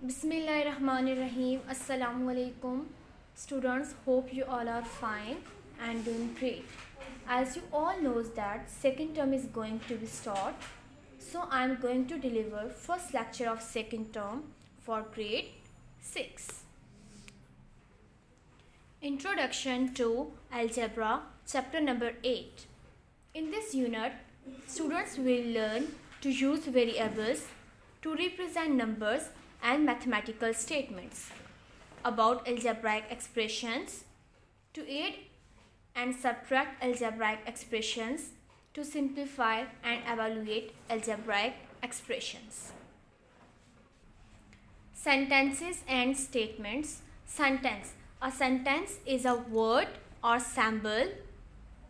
Bismillahirrahmanirrahim. Assalamu alaikum. Students, hope you all are fine and doing great. As you all knows that second term is going to be start. So I am going to deliver first lecture of second term for grade 6. Introduction to Algebra, chapter number 8. In this unit, students will learn to use variables to represent numbers and mathematical statements, about algebraic expressions, to add and subtract algebraic expressions, to simplify and evaluate algebraic expressions. Sentences and statements. Sentence. A sentence is a word or symbol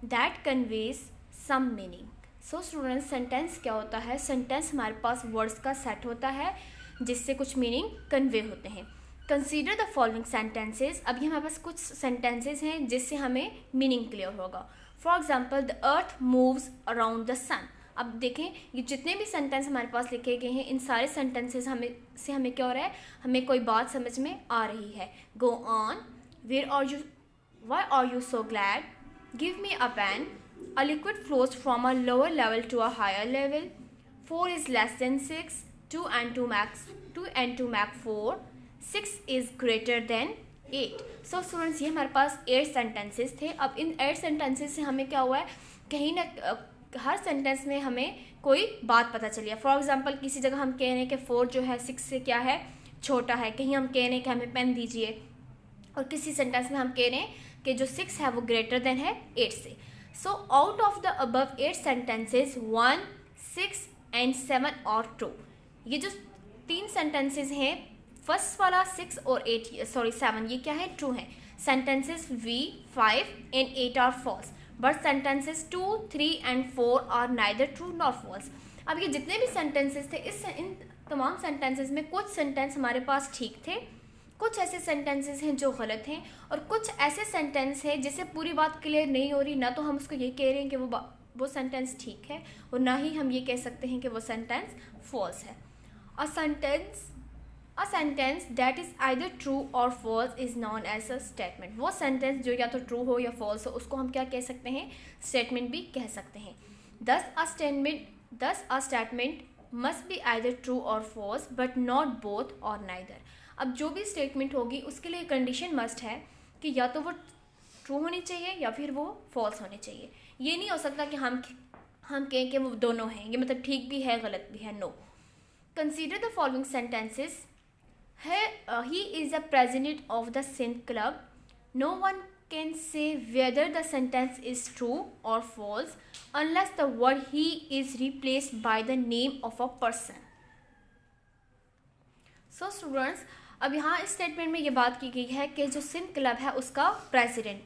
that conveys some meaning. So students, sentence क्या होता है? Sentence हमारे पास words का set होता है जिससे कुछ meaning convey होते हैं. Consider the following sentences. अभी हमारे पास कुछ सेंटेंसेज हैं जिससे हमें मीनिंग क्लियर होगा. For example, the earth moves around the sun. अब देखें, ये जितने भी सेंटेंस हमारे पास लिखे गए हैं, इन सारे सेंटेंसेज हमें क्या हो रहा है, हमें कोई बात समझ में आ रही है. Go on. Where are you, why are you so glad. Give me a pen. A liquid flows from a lower level to a higher level. 4 is less than 6. 2 and 2 make 4. 6 is greater than 8. So students, ये हमारे पास 8 sentences थे. अब इन 8 sentences से हमें क्या हुआ है, कहीं ना हर सेंटेंस में हमें कोई बात पता चली है. फॉर एग्जांपल, किसी जगह हम कह रहे हैं कि 4 जो है 6 से क्या है, छोटा है. कहीं हम कह रहे हैं कि हमें पेन दीजिए, और किसी सेंटेंस में हम कह रहे हैं कि जो 6 है वो ग्रेटर देन है 8 से. So out of the above 8 sentences 1, 6 and 7 और 2, ये जो 3 सेंटेंसेज हैं, फर्स्ट वाला 6 और 7, ये क्या है, ट्रू है. Sentences V, 5 and 8 are false, but sentences 2, 3 and 4 are neither true nor false. अब ये जितने भी सेंटेंसेज थे, इन तमाम सेंटेंसेज में कुछ सेंटेंस हमारे पास ठीक थे, कुछ ऐसे सेंटेंसेज हैं जो गलत हैं, और कुछ ऐसे सेंटेंस हैं जिससे पूरी बात क्लियर नहीं हो रही. ना तो हम उसको ये कह रहे हैं कि वो सेंटेंस ठीक है, और ना ही हम ये कह सकते हैं कि वो सेंटेंस फॉल्स है. A sentence that is either true or false is known as a statement. वो सेंटेंस जो या तो ट्रू हो या फॉल्स हो, उसको हम क्या कह सकते हैं, स्टेटमेंट भी कह सकते हैं. Thus a statement must be either true or false but not both or neither. अब जो भी स्टेटमेंट होगी उसके लिए कंडीशन मस्ट है कि या तो वो ट्रू होनी चाहिए या फिर वो फॉल्स होनी चाहिए. ये नहीं हो सकता कि हम कहें कि वो दोनों हैं, ये मतलब ठीक भी है गलत भी है. No. Consider the following sentences. He is the president of the synth club. No one can say whether the sentence is true or false unless the word he is replaced by the name of a person. So students, अब यहाँ इस statement में ये बात की गई है कि जो सिंथ क्लब है उसका प्रेसिडेंट.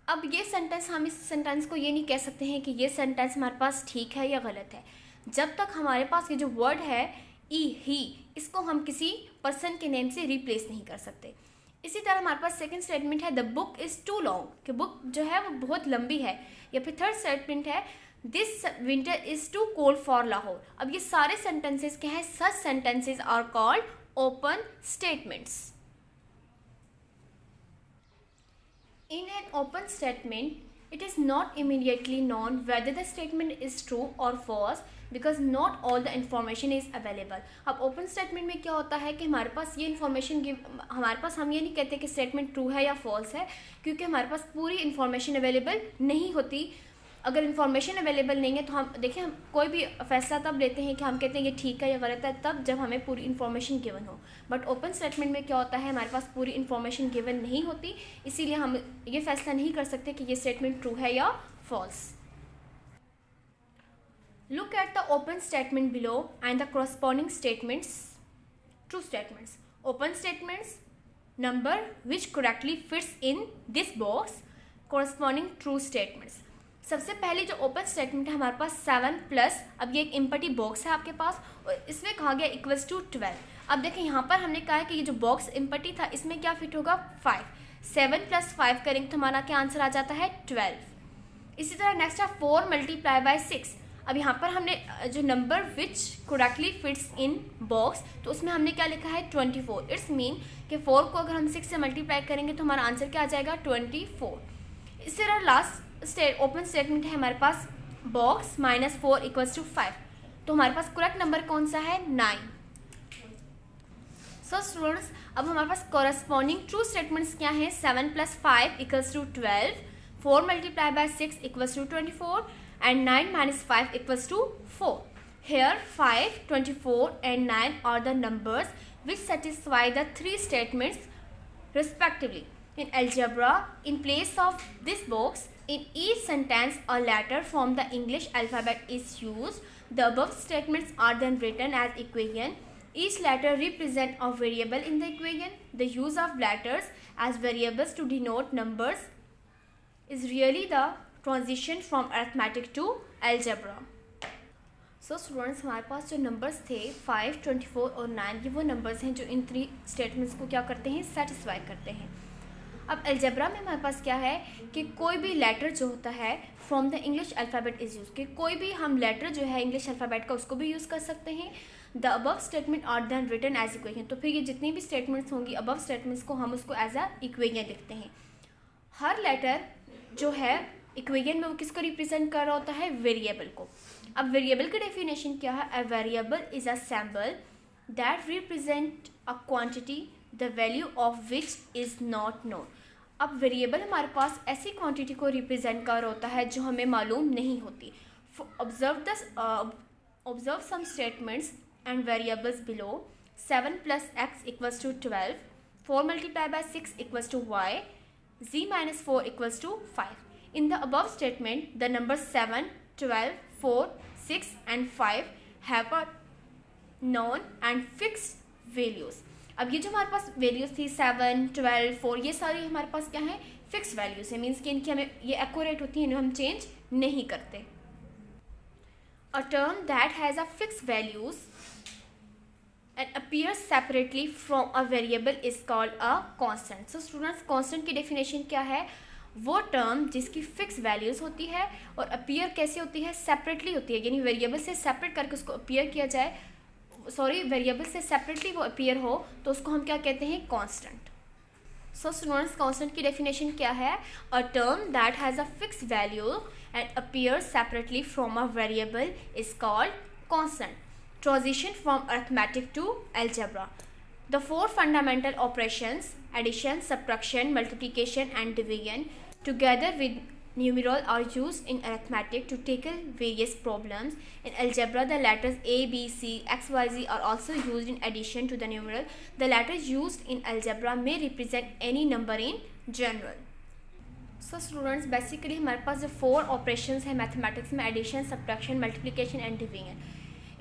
अब ये सेंटेंस, हम इस सेंटेंस को ये नहीं कह सकते हैं कि ये सेंटेंस हमारे पास ठीक है या गलत है, जब तक हमारे पास ये जो वर्ड है ही, इसको हम किसी पर्सन के नेम से रिप्लेस नहीं कर सकते. इसी तरह हमारे पास सेकंड स्टेटमेंट है the book is too long, कि बुक जो है वो बहुत लंबी है. या फिर थर्ड स्टेटमेंट है this winter is too cold for Lahore. अब ये सारे सेंटेंसेस क्या है, such sentences are called open statements. In an open statement, it is not immediately known whether the statement is true or false because not all the information is available. अब open statement में क्या होता है कि हमारे पास ये information हमारे पास, हम ये नहीं कहते कि statement true है या false है, क्योंकि हमारे पास पूरी information available नहीं होती. अगर इन्फॉर्मेशन अवेलेबल नहीं है तो हम देखिए, हम कोई भी फैसला तब लेते हैं कि हम कहते हैं ये ठीक है या गलत है, तब जब हमें पूरी इन्फॉर्मेशन गिवन हो. बट ओपन स्टेटमेंट में क्या होता है, हमारे पास पूरी इन्फॉर्मेशन गिवन नहीं होती, इसीलिए हम ये फैसला नहीं कर सकते कि ये स्टेटमेंट ट्रू है या false. Look at the open statement below and the corresponding statements. True statements. Open statements, number which correctly fits in this box. Corresponding true statements. सबसे पहले जो ओपन स्टेटमेंट है हमारे पास 7 प्लस, अब ये एक एम्प्टी बॉक्स है आपके पास, और इसमें कहा गया इक्वल्स टू 12. अब देखें, यहाँ पर हमने कहा है कि ये जो बॉक्स एम्प्टी था इसमें क्या फिट होगा, 5. 7 + 5 करेंगे तो हमारा क्या आंसर आ जाता है, 12. इसी तरह नेक्स्ट है 4 × 6. अब यहाँ पर हमने जो number which correctly fits in box, तो उसमें हमने क्या लिखा है 24। इट्स मीन कि 4 को अगर हम 6 से मल्टीप्लाई करेंगे तो हमारा आंसर क्या आ जाएगा 24। इससे लास्ट ओपन स्टेटमेंट है हमारे पास बॉक्स -4 = 5, तो हमारे पास करेक्ट नंबर कौन सा है 9। सो स्टूडेंट्स, अब हमारे पास कॉरस्पॉन्डिंग ट्रू स्टेटमेंट्स क्या हैं? 7 + 5 = 12, 4 × 6 = 24 and 9 - 5 = 4. Here 5, 24 and 9 are the numbers which satisfy the three statements respectively. In algebra, in place of this box, in each sentence a letter from the English alphabet is used. The above statements are then written as equation. Each letter represents a variable in the equation. The use of letters as variables to denote numbers is really the transition from arithmetic to algebra. So students, हमारे पास जो numbers थे 5, 24 और 9, ये वो numbers हैं जो इन 3 statements को क्या करते हैं? सेटिस्फाई करते हैं। अब अलजेब्रा में हमारे पास क्या है कि कोई भी लेटर जो होता है from the English alphabet is use, कि कोई भी हम लेटर जो है इंग्लिश अल्फ़ाबेट का उसको भी यूज़ कर सकते हैं। The above statement are then written as equation, तो फिर ये जितनी भी स्टेटमेंट्स होंगी अबव स्टेटमेंट्स को हम उसको एज अ इक्वेशन लिखते हैं। हर लेटर जो है इक्वेशन में वो किसको रिप्रेजेंट कर रहा होता है? वेरिएबल को। अब वेरिएबल की डेफिनेशन क्या है? A variable is a symbol that represent a quantity the value of which is not known. अब वेरिएबल हमारे पास ऐसी क्वांटिटी को रिप्रेजेंट कर रहा होता है जो हमें मालूम नहीं होती। Observe some statements and variables below. 7 + x = 12, 4 × 6 = y, z - 4 = 5. In the above statement, the numbers 7, 12, 4, 6 and 5 have a known and fixed values. अब ये जो हमारे पास वैल्यूज़ थी 7, 12, 4, ये सारी हमारे पास क्या है? फिक्स वैल्यूज़ है, मीन्स कि इनकी हमें ये एक्यूरेट होती है, इन्हें हम चेंज नहीं करते। A term that has a fixed values and appears separately from a variable is called a constant. So students, constant की definition क्या है? वो term जिसकी fixed values होती है और appear कैसे होती है? separately होती है, यानी variable से separate करके उसको appear किया जाए, variable से separately वो appear हो तो उसको हम क्या कहते हैं? constant. So students, constant की definition क्या है? A term that has a fixed value and appears separately from a variable is called constant. Transition from arithmetic to algebra. The 4 fundamental operations, addition, subtraction, multiplication and division, together with numeral are used in arithmetic to tackle various problems. In algebra, the letters a, b, c, x, y, z are also used in addition to the numeral. The letters used in algebra may represent any number in general. So students, basically हमारे पास जो 4 operations हैं mathematics में, addition, subtraction, multiplication and division,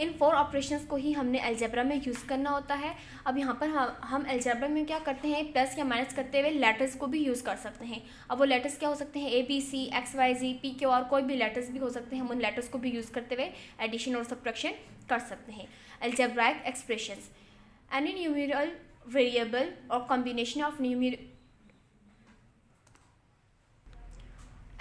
इन 4 operations को ही हमने algebra में use करना होता है। अब यहाँ पर हम अलजेब्रा में क्या करते हैं? प्लस या माइनस करते हुए लेटर्स को भी यूज़ कर सकते हैं। अब वो लेटर्स क्या हो सकते हैं? A, B, C, X, Y, G, P, Q, R, कोई भी लेटर्स भी हो सकते हैं। हम उन लेटर्स को भी यूज़ करते हुए एडिशन और सब्ट्रैक्शन कर सकते हैं। Algebraic expressions, any numeral variable और combination of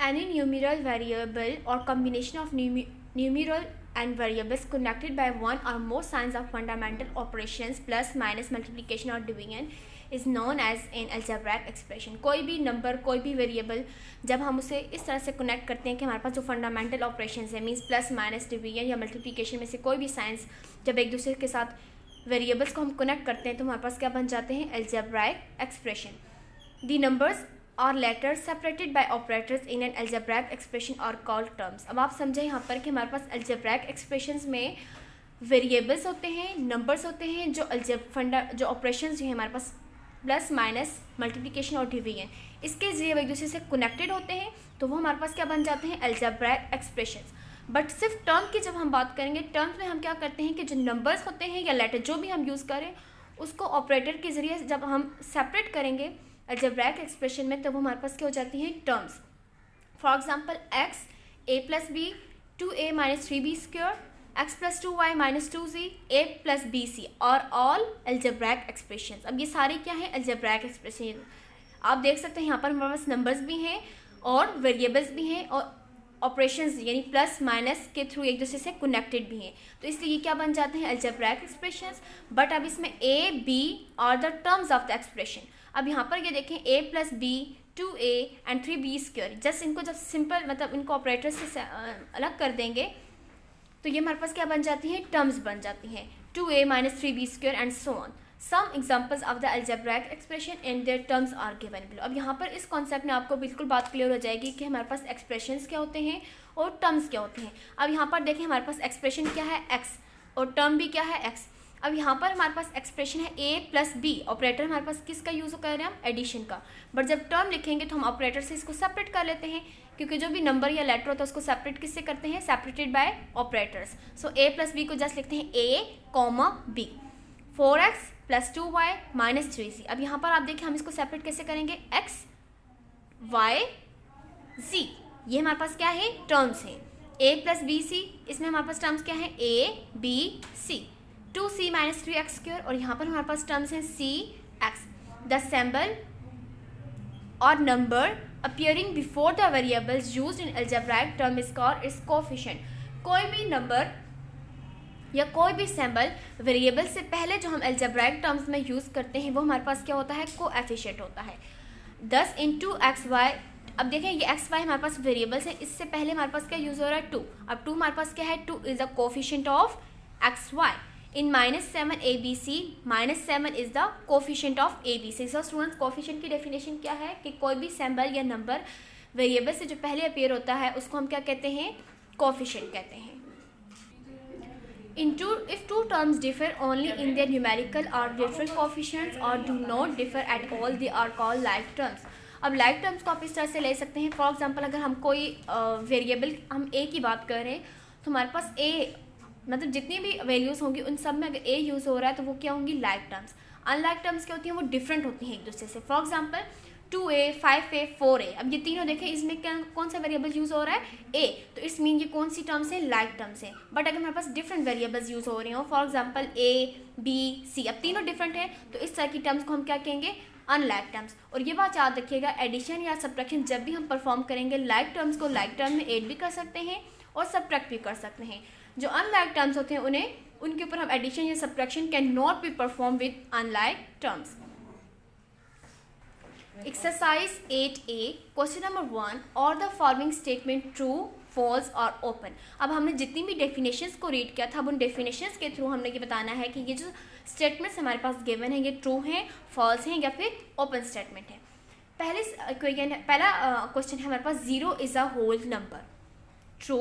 any numeral variable or combination of numeral and variables connected by one or more signs of fundamental operations plus minus multiplication or division is known as an algebraic expression. कोई भी number, कोई भी variable जब हम उसे इस तरह से कनेक्ट करते हैं कि हमारे पास जो फंडामेंटल ऑपरेशंस है, मीन्स प्लस माइनस डिवीजन या मल्टीप्लिकेशन में से कोई भी साइंस जब एक दूसरे के साथ वेरिएबल्स को हम कनेक्ट करते हैं तो हमारे पास क्या बन जाते हैं? algebraic expression. The numbers और letters separated by operators in an algebraic expression और कॉल्ड टर्म्स। अब आप समझें यहाँ पर कि हमारे पास algebraic एक्सप्रेशंस में वेरिएबल्स होते हैं, नंबर्स होते हैं, जो ऑपरेशंस जो है हमारे पास प्लस माइनस मल्टीप्लिकेशन और डिवीजन, इसके जरिए एक दूसरे से कनेक्टेड होते हैं, तो वो हमारे पास क्या बन जाते हैं? algebraic expressions. बट सिर्फ टर्म की जब हम बात करेंगे, टर्म्स में हम क्या करते हैं कि जो नंबर्स होते हैं या लेटर जो भी हम यूज़ करें उसको ऑपरेटर के ज़रिए जब हम सेपरेट करेंगे अलजेब्राइक एक्सप्रेशन में, तब तो हमारे पास क्या हो जाती हैं? Terms. For example x a + b 2a - 3b², x + 2y - 2z, a + bc और ऑल अलजेब्राइक एक्सप्रेशंस। अब ये सारे क्या हैं? Algebraic expression. आप देख सकते हैं यहाँ पर हमारे पास नंबर्स भी हैं और वेरिएबल्स भी हैं ऑपरेशंस यानी प्लस माइनस के थ्रू एक दूसरे से कनेक्टेड भी हैं, तो इसलिए ये क्या बन जाते हैं अलजेब्राइक एक्सप्रेशंस। बट अब इसमें ए बी और the terms of the expression. अब यहाँ पर ये देखें a plus b 2a and 3b square, just इनको जब सिंपल मतलब इनको ऑपरेटर से अलग कर देंगे तो ये हमारे पास क्या बन जाती हैं, टर्म्स बन जाती हैं 2a minus 3b square and so on. Some examples of the algebraic expression and their terms are given below. अब यहाँ पर इस कॉन्सेप्ट में आपको बिल्कुल बात क्लियर हो जाएगी कि हमारे पास एक्सप्रेशंस क्या होते हैं और टर्म्स क्या होते हैं। अब यहाँ पर देखें हमारे पास एक्सप्रेशन क्या है x और टर्म भी क्या है x। अब यहाँ पर हमारे पास एक्सप्रेशन है a प्लस बी, ऑपरेटर हमारे पास किसका यूज़ कर रहे हैं हम, एडिशन का। बट जब टर्म लिखेंगे तो हम ऑपरेटर से इसको सेपरेट कर लेते हैं, क्योंकि जो भी नंबर या लेटर होता है उसको सेपरेट किससे करते हैं, separated by operators. So a plus b को जस्ट लिखते हैं a comma b। 4x plus 2y minus 3z। अब यहाँ पर आप देखिए हम इसको सेपरेट कैसे करेंगे, x y z, ये हमारे पास क्या है, टर्म्स हैं। a प्लस बी सी, इसमें हमारे पास टर्म्स क्या है, a b c। 2c minus 3x square, और यहाँ पर हमारे पास टर्म्स हैं c x। द सिंबल और number appearing before the variables used in algebraic term is called its coefficient। कोई भी नंबर या कोई भी सिंबल वेरिएबल से पहले जो हम अलजेब्राइक टर्म्स में यूज़ करते हैं वो हमारे पास क्या होता है, कोएफिशिएंट होता है। 10 इंटू एक्स वाई। अब देखें ये एक्स वाई हमारे पास वेरिएबल्स हैं, इससे पहले हमारे पास क्या यूज़ हो रहा है, 2। अब 2 हमारे पास क्या है, 2 is the coefficient of x y. In -7 ABC, -7 is the coefficient of ABC। So students coefficient की डेफिनेशन क्या है कि कोई भी सिंबल या नंबर वेरिएबल से जो पहले अपीयर होता है उसको हम क्या कहते हैं, कोफिशिएंट कहते हैं। If two terms differ only in their numerical or literal coefficients or do not differ at all, they are called like terms। अब like terms को आप इस तरह से ले सकते हैं, फॉर एग्जांपल अगर हम कोई वेरिएबल हम a की बात कर रहे हैं तो हमारे पास a मतलब जितनी भी वैल्यूज़ होंगी उन सब में अगर a यूज़ हो रहा है तो वो क्या होंगी, like terms। अनलाइक टर्म्स क्या होती हैं, वो डिफरेंट होती हैं एक दूसरे से। For example 2a 5a 4a, अब ये तीनों देखें इसमें क्या कौन सा वेरिएबल यूज़ हो रहा है, a, तो इस मीन ये कौन सी टर्म्स हैं, लाइक टर्म्स हैं। बट अगर हमारे पास डिफरेंट वेरिएबल्स यूज़ हो रहे हो, for example a b c, अब तीनों डिफरेंट हैं तो इस तरह की टर्म्स को हम क्या कहेंगे, अनलाइक टर्म्स। और ये बात याद रखिएगा, एडिशन या सब्ट्रैक्शन जब भी हम परफॉर्म करेंगे लाइक टर्म्स को लाइक टर्म में ऐड भी कर सकते हैं और सब्ट्रैक्ट भी कर सकते हैं। जो अनलाइक टर्म्स होते हैं उन्हें उनके ऊपर हम एडिशन या subtraction can not be perform with unlike terms. Exercise 8A, question number 1, और the following statement true, false और ओपन। अब हमने जितनी भी डेफिनेशंस को रीड किया था अब उन डेफिनेशंस के थ्रू हमने ये बताना है कि ये जो स्टेटमेंट्स हमारे पास गिवन है ये ट्रू हैं, फॉल्स हैं या फिर ओपन स्टेटमेंट है। पहला क्वेश्चन है हमारे पास, 0 is a whole number, true.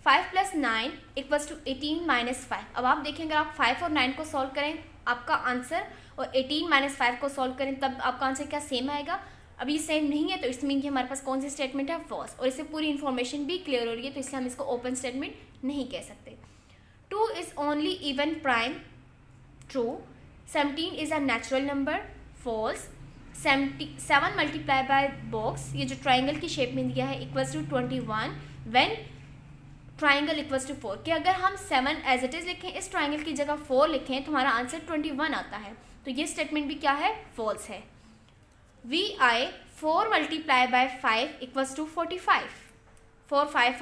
5 plus 9 equals to 18 minus 5। अब आप देखें अगर आप 5 और 9 को सॉल्व करें आपका आंसर, और 18 माइनस 5 को सॉल्व करें तब आपका आंसर क्या सेम आएगा। अब ये सेम नहीं है तो इस मीन कि हमारे पास कौन सी स्टेटमेंट है, फॉल्स। और इससे पूरी इन्फॉर्मेशन भी क्लियर हो रही है तो इसलिए हम इसको ओपन स्टेटमेंट नहीं कह सकते। 2 is only even prime, true. 17 is a natural number, false. 7 multiply by box, ये जो ट्राइंगल की शेप में दिया है, equals to 21 when triangle equals to 4। कि अगर हम 7 एज इट इज़ लिखें, इस ट्राइंगल की जगह 4 लिखें तो हमारा आंसर 21 आता है, तो ये स्टेटमेंट भी क्या है, फॉल्स है। vi 4 multiply by 5 equals to 45। 4 5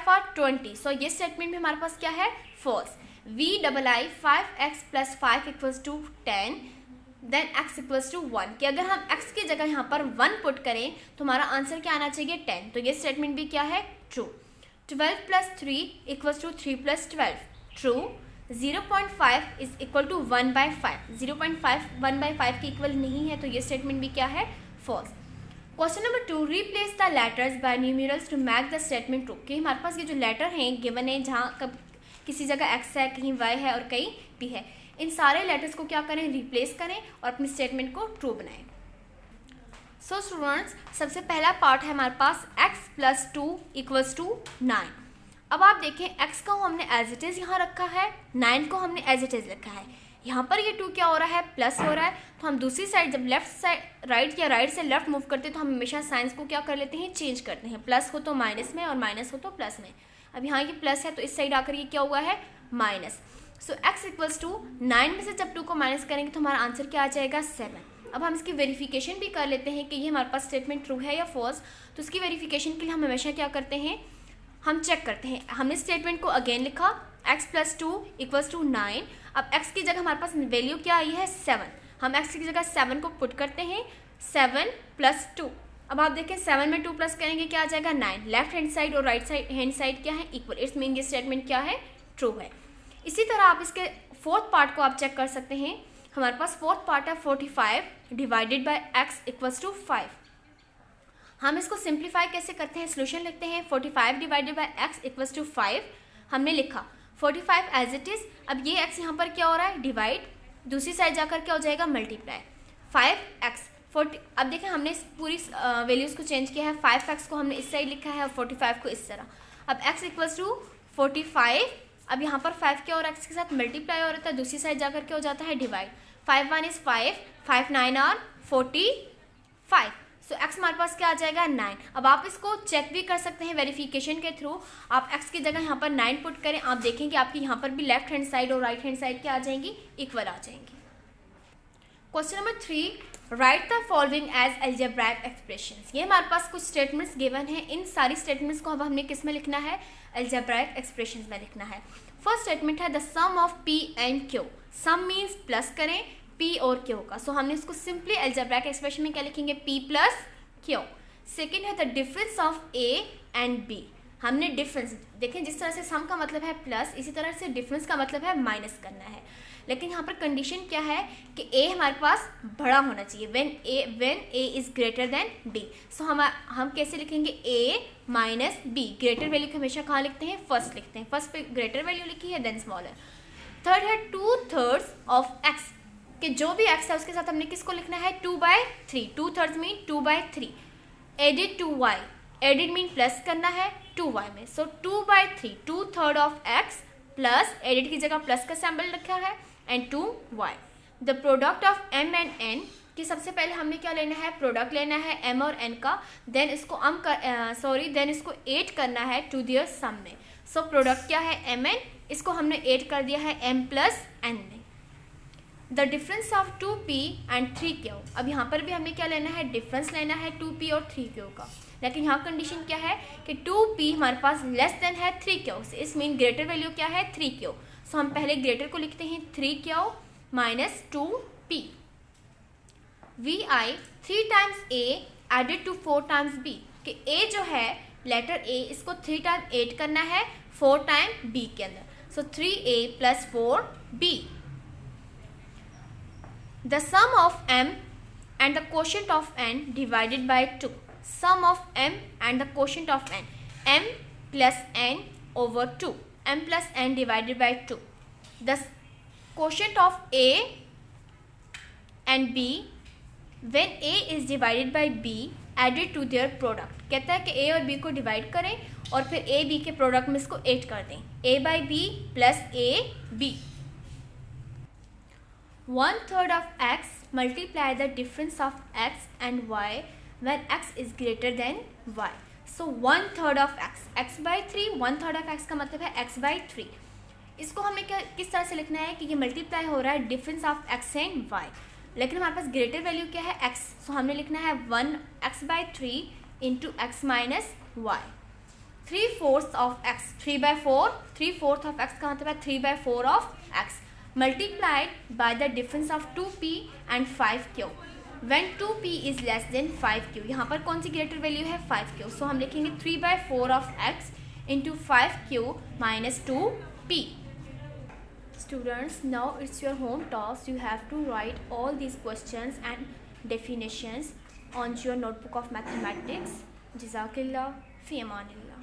और 20, सो ये स्टेटमेंट भी हमारे पास क्या है, false. vi 5x plus 5 equals to 10 then x equals to 1। कि अगर हम x की जगह यहाँ पर 1 पुट करें तो हमारा आंसर क्या आना चाहिए, 10, तो ये स्टेटमेंट भी क्या है, true. 12 plus 3 equals to 3 plus 12, true. 0.5 is equal to 1/5, 0.5 1/5 के इक्वल नहीं है तो ये स्टेटमेंट भी क्या है, false. Question number 2, replace the letters by numerals to make the statement true. कि हमारे पास ये जो लेटर हैं गिवन है, जहाँ कब किसी जगह x है, कहीं y है और कहीं p है, इन सारे लेटर्स को क्या करें, रिप्लेस करें और अपनी स्टेटमेंट को ट्रू बनाएं। सो स्टूडेंट्स, सबसे पहला पार्ट है हमारे पास x प्लस 2 इक्वल्स टू 9। अब आप देखें x को हमने एज इट इज़ यहाँ रखा है, 9 को हमने एज इट इज़ रखा है। यहाँ पर ये 2 क्या हो रहा है, प्लस हो रहा है, तो हम दूसरी साइड जब लेफ्ट साइड राइट या राइट से लेफ्ट मूव करते हैं तो हम हमेशा साइंस को क्या कर लेते हैं, चेंज करते हैं। प्लस हो तो माइनस में और माइनस हो तो प्लस में। अब यहाँ ये प्लस है तो इस साइड आकर ये क्या हुआ है, minus. So x equals to 9 में से जब 2 को माइनस करेंगे तो हमारा आंसर क्या आ जाएगा, 7। अब हम इसकी वेरिफिकेशन भी कर लेते हैं कि ये हमारे पास स्टेटमेंट ट्रू है या फॉल्स। तो उसकी वेरिफिकेशन के लिए हम हमेशा क्या करते हैं, हम चेक करते हैं। हमने स्टेटमेंट को अगेन लिखा x + 2 = 9। अब x की जगह हमारे पास वैल्यू क्या आई है 7, हम x की जगह 7 को पुट करते हैं, 7 + 2। अब आप देखें 7 में 2 प्लस करेंगे क्या आ जाएगा 9। लेफ्ट हैंड साइड और राइट हैंड साइड क्या है इक्वल, इट्स मीन ये स्टेटमेंट क्या है ट्रू है। इसी तरह आप इसके फोर्थ पार्ट को आप चेक कर सकते हैं। हमारे पास फोर्थ पार्ट है 45 डिवाइडेड बाय x = 5। हम इसको सिंप्लीफाई कैसे करते हैं, सोल्यूशन लिखते हैं 45 डिवाइडेड बाय x = 5। हमने लिखा 45 एज इट इज। अब ये x यहाँ पर क्या हो रहा है डिवाइड, दूसरी साइड जाकर क्या हो जाएगा मल्टीप्लाई, 5x 40। अब देखें हमने इस पूरी वैल्यूज़ को चेंज किया है, 5x को हमने इस साइड लिखा है और 45 को इस तरह। अब x = 45, अब यहाँ पर 5 क्या और x के साथ मल्टीप्लाई हो रहा था, दूसरी साइड जाकर क्या हो जाता है डिवाइड, 5 1 = 5, 5 9 = 45। सो x हमारे पास क्या आ जाएगा 9। अब आप इसको चेक भी कर सकते हैं वेरिफिकेशन के थ्रू। आप x की जगह यहाँ पर 9 पुट करें, आप देखेंगे आपकी यहाँ पर भी लेफ्ट हैंड साइड और राइट हैंड साइड क्या आ जाएंगी इक्वल आ जाएंगी। Question number 3, write the following as algebraic expressions. ये हमारे पास कुछ स्टेटमेंट्स गिवन हैं। इन सारी स्टेटमेंट्स को अब हमने किस में लिखना है, अलजेब्राइक एक्सप्रेशंस में लिखना है। फर्स्ट स्टेटमेंट है the sum of p and q। Sum means plus करें p और q का, सो हमने इसको सिंपली अलजेब्राइक एक्सप्रेशन में क्या लिखेंगे p + q। सेकेंड है the difference of a and b। हमने डिफरेंस देखें, जिस तरह से सम का मतलब है प्लस, इसी तरह से डिफरेंस का मतलब है माइनस करना है। लेकिन यहाँ पर कंडीशन क्या है कि a हमारे पास बड़ा होना चाहिए, when a is greater than b। सो हम कैसे लिखेंगे a - b। ग्रेटर वैल्यू को हमेशा कहाँ लिखते हैं, फर्स्ट लिखते हैं, फर्स्ट पे ग्रेटर वैल्यू लिखी है देन स्मॉलर। थर्ड है 2/3 ऑफ x, कि जो भी x है उसके साथ हमने किसको लिखना है 2/3। 2/3 mean 2/3 added to y, added mean plus करना है 2y में। So 2/3 2/3 of x plus added की जगह प्लस का सिंबल रखा है and 2y। The product of m and n, कि सबसे पहले हमने क्या लेना है प्रोडक्ट लेना है m और n का, देन इसको देन इसको ऐड करना है टू देयर सम में। सो प्रोडक्ट क्या है m n, इसको हमने ऐड कर दिया है m + n में। The difference of 2p and 3q। अब यहाँ पर भी हमें क्या लेना है, डिफरेंस लेना है 2p और 3q का। लेकिन यहाँ कंडीशन क्या है कि 2p हमारे पास लेस देन है 3q से, इस मीन ग्रेटर वैल्यू क्या है 3q। सो हम पहले ग्रेटर को लिखते हैं 3q - 2p। vi 3 times a added to 4 times b, कि a जो है लेटर a, इसको 3 टाइम ऐड करना है 4 टाइम b के अंदर। सो 3a + 4b। The sum of m and the quotient of n divided by 2. Sum of m and the quotient of n. m plus n over 2. m plus n divided by 2. The quotient of a and b when a is divided by b added to their product. कहता है कि a और b को divide करें और फिर a b के product में इसको ऐड कर दें, a/b + ab। 1/3 of x multiply the difference of x and y when x is greater than y. So 1/3 of x/3, 1/3 of x का मतलब है x/3। इसको हमें किस तरह से लिखना है कि ये मल्टीप्लाई हो रहा है difference of x and y, लेकिन हमारे पास ग्रेटर वैल्यू क्या है x। सो हमने लिखना है 1x/3 × x - y। 3/4 of x, 3/4, 3/4 of x का मतलब है 3/4 of x multiplied by the difference of 2p and 5q when 2p is less than 5q। यहाँ पर कौन सी ग्रेटर वैल्यू है 5q। सो हम लिखेंगे 3/4 of x into 5q - 2p। Students, now it's your home task. You have to write all these questions and definitions on your notebook of mathematics. Jazakallah fi amanillah.